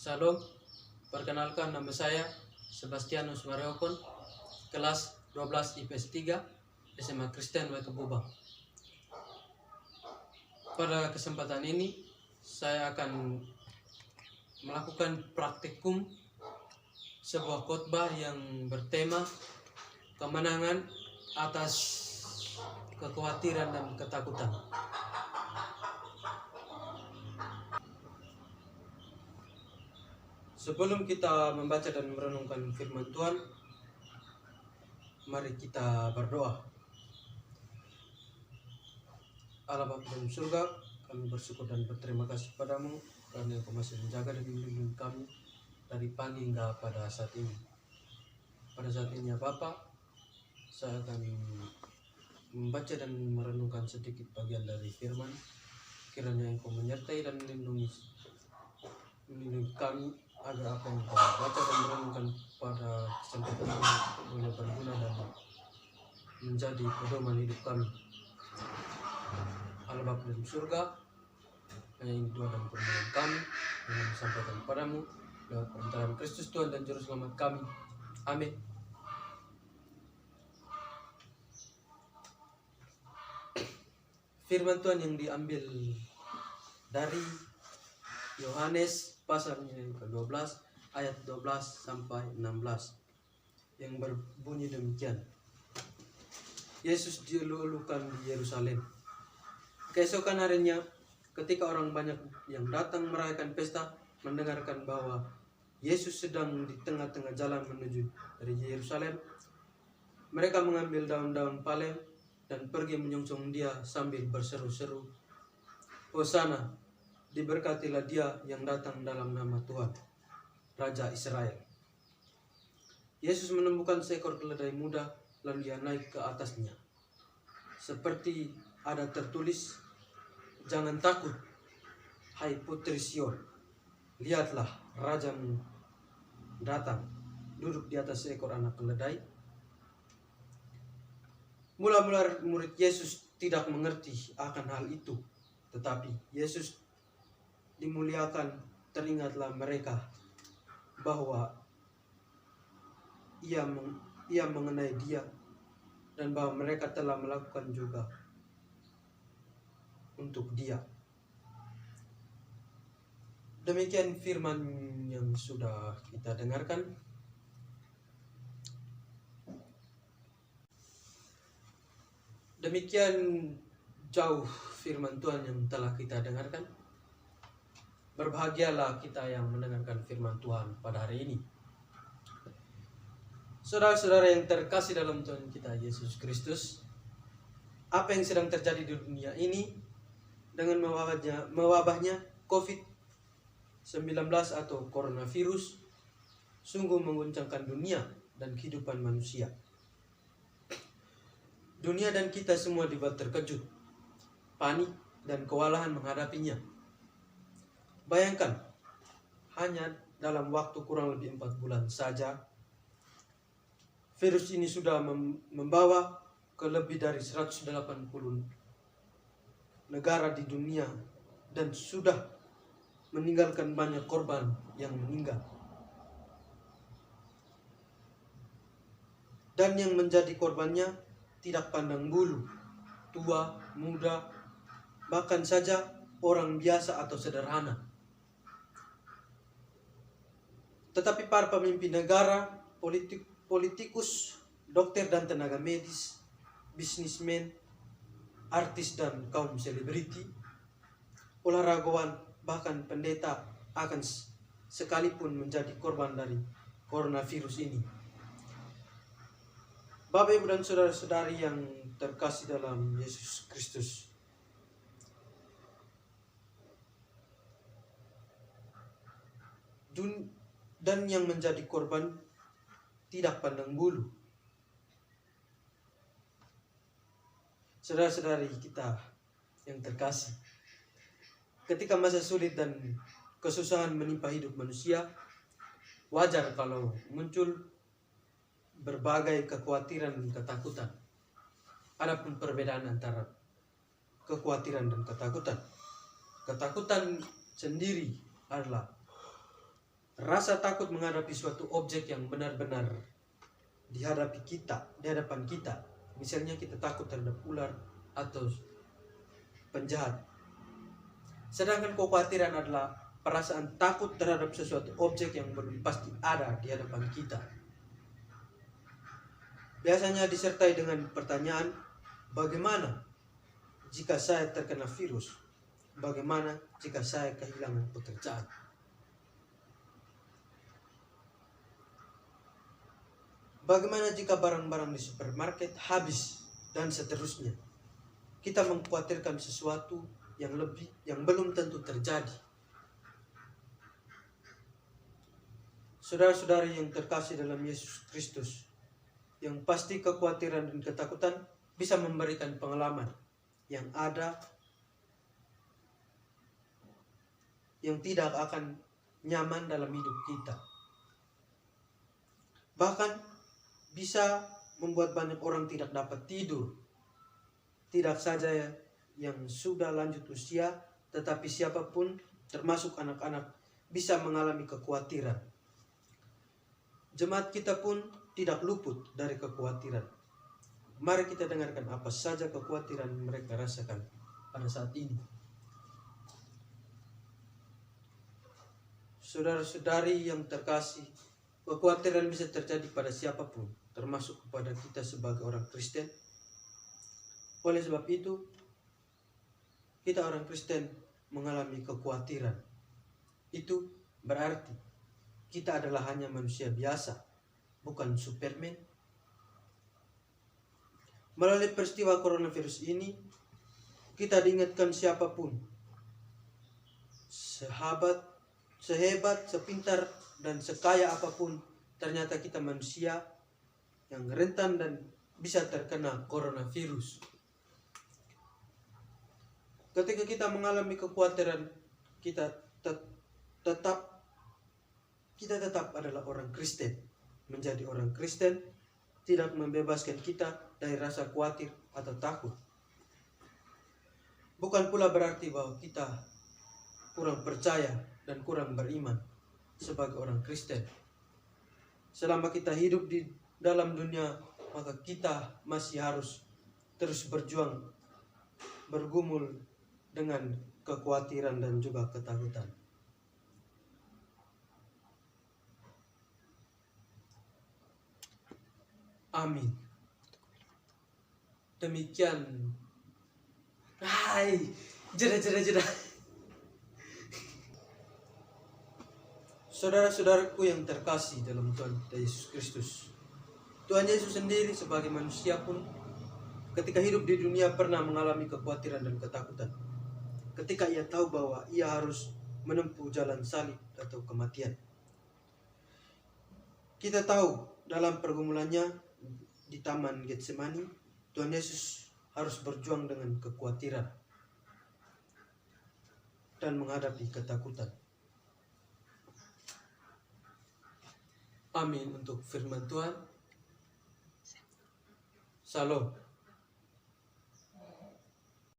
Shalom, perkenalkan nama saya Sebastianus Mariokon, kelas 12 IPS 3 SMA Kristen Waikabubang. Pada kesempatan ini saya akan melakukan praktikum sebuah khotbah yang bertema kemenangan atas kekhawatiran dan ketakutan. Sebelum kita membaca dan merenungkan firman Tuhan, mari kita berdoa. Allah Bapa dalam surga, kami bersyukur dan berterima kasih padamu karena Engkau masih menjaga dan melindungi kami dari pagi hingga pada saat ini. Pada saat ini ya Bapa, saya akan membaca dan merenungkan sedikit bagian dari firman. Kiranya Engkau menyertai dan melindungi kami agar apa yang kau baca dan merenungkan pada kesempatan ini boleh berguna dan menjadi pedoman hidup kami. Allah Bapa dalam surga, hanya ini doa dan permohonan kami yang disampaikan padamu lewat perantaraan Kristus Tuhan dan Juru Selamat kami. Amin. Firman Tuhan yang diambil dari Yohanes pasalnya yang ke-12 ayat 12 sampai 16 yang berbunyi demikian. Yesus dielulukan di Yerusalem. Keesokan harinya, ketika orang banyak yang datang merayakan pesta mendengarkan bahwa Yesus sedang di tengah-tengah jalan menuju dari Yerusalem, mereka mengambil daun-daun palem dan pergi menyongsong dia sambil berseru-seru, "Hosana, diberkatilah dia yang datang dalam nama Tuhan, Raja Israel." Yesus menemukan seekor keledai muda, lalu dia naik ke atasnya. Seperti ada tertulis, "Jangan takut, hai putri Sion. Lihatlah, rajamu datang, duduk di atas seekor anak keledai." Mula-mula murid Yesus tidak mengerti akan hal itu, tetapi Yesus dimuliakan, teringatlah mereka bahwa ia mengenai dia dan bahwa mereka telah melakukan juga untuk dia. Demikian firman yang sudah kita dengarkan. Demikian jauh firman Tuhan yang telah kita dengarkan. Berbahagialah kita yang mendengarkan firman Tuhan pada hari ini. Saudara-saudara yang terkasih dalam Tuhan kita Yesus Kristus, apa yang sedang terjadi di dunia ini dengan mewabahnya COVID-19 atau coronavirus sungguh mengguncangkan dunia dan kehidupan manusia. Dunia dan kita semua dibuat terkejut, panik, dan kewalahan menghadapinya. Bayangkan, hanya dalam waktu kurang lebih 4 bulan saja, virus ini sudah membawa ke lebih dari 180 negara di dunia dan sudah meninggalkan banyak korban yang meninggal. Dan yang menjadi korbannya tidak pandang bulu, tua, muda, bahkan saja orang biasa atau sederhana. Tetapi para pemimpin negara, politikus, dokter dan tenaga medis, bisnismen, artis dan kaum selebriti, olahragawan, bahkan pendeta akan sekalipun menjadi korban dari coronavirus ini. Bapak, Ibu, dan saudara-saudari yang terkasih dalam Yesus Kristus, dan yang menjadi korban tidak pandang bulu. Saudara-saudari kita yang terkasih, ketika masa sulit dan kesusahan menimpa hidup manusia, wajar kalau muncul berbagai kekhawatiran dan ketakutan. Adapun perbedaan antara kekhawatiran dan ketakutan, ketakutan sendiri adalah Rasa takut menghadapi suatu objek yang benar-benar di hadapan kita. Misalnya kita takut terhadap ular atau penjahat. Sedangkan kekhawatiran adalah perasaan takut terhadap sesuatu objek yang belum pasti ada di hadapan kita. Biasanya disertai dengan pertanyaan, bagaimana jika saya terkena virus? Bagaimana jika saya kehilangan pekerjaan? Bagaimana jika barang-barang di supermarket habis dan seterusnya? Kita mengkhawatirkan sesuatu yang belum tentu terjadi. Saudara-saudari yang terkasih dalam Yesus Kristus, yang pasti kekhawatiran dan ketakutan bisa memberikan pengalaman yang ada, yang tidak akan nyaman dalam hidup kita. Bahkan bisa membuat banyak orang tidak dapat tidur. Tidak saja yang sudah lanjut usia, tetapi siapapun, termasuk anak-anak, bisa mengalami kekhawatiran. Jemaat kita pun tidak luput dari kekhawatiran. Mari kita dengarkan apa saja kekhawatiran mereka rasakan pada saat ini. Saudara-saudari yang terkasih, kekhawatiran bisa terjadi pada siapapun, termasuk kepada kita sebagai orang Kristen. Oleh sebab itu, kita orang Kristen mengalami kekhawatiran. Itu berarti kita adalah hanya manusia biasa, bukan Superman. Melalui peristiwa coronavirus ini, kita diingatkan siapapun, sehebat, sepintar, dan sekaya apapun, ternyata kita manusia yang rentan dan bisa terkena coronavirus. Ketika kita mengalami kekhawatiran, kita tetap adalah orang Kristen. Menjadi orang Kristen tidak membebaskan kita dari rasa khawatir atau takut. Bukan pula berarti bahwa kita kurang percaya dan kurang beriman sebagai orang Kristen. Selama kita hidup di dalam dunia, maka kita masih harus terus bergumul dengan kekhawatiran dan juga ketakutan. Amin. Demikian. Jeda. Saudara-saudaraku yang terkasih dalam Tuhan Yesus Kristus, Tuhan Yesus sendiri sebagai manusia pun ketika hidup di dunia pernah mengalami kekhawatiran dan ketakutan. Ketika ia tahu bahwa ia harus menempuh jalan salib atau kematian. Kita tahu dalam pergumulannya di Taman Getsemani, Tuhan Yesus harus berjuang dengan kekhawatiran dan menghadapi ketakutan. Amin untuk firman Tuhan. Shalom.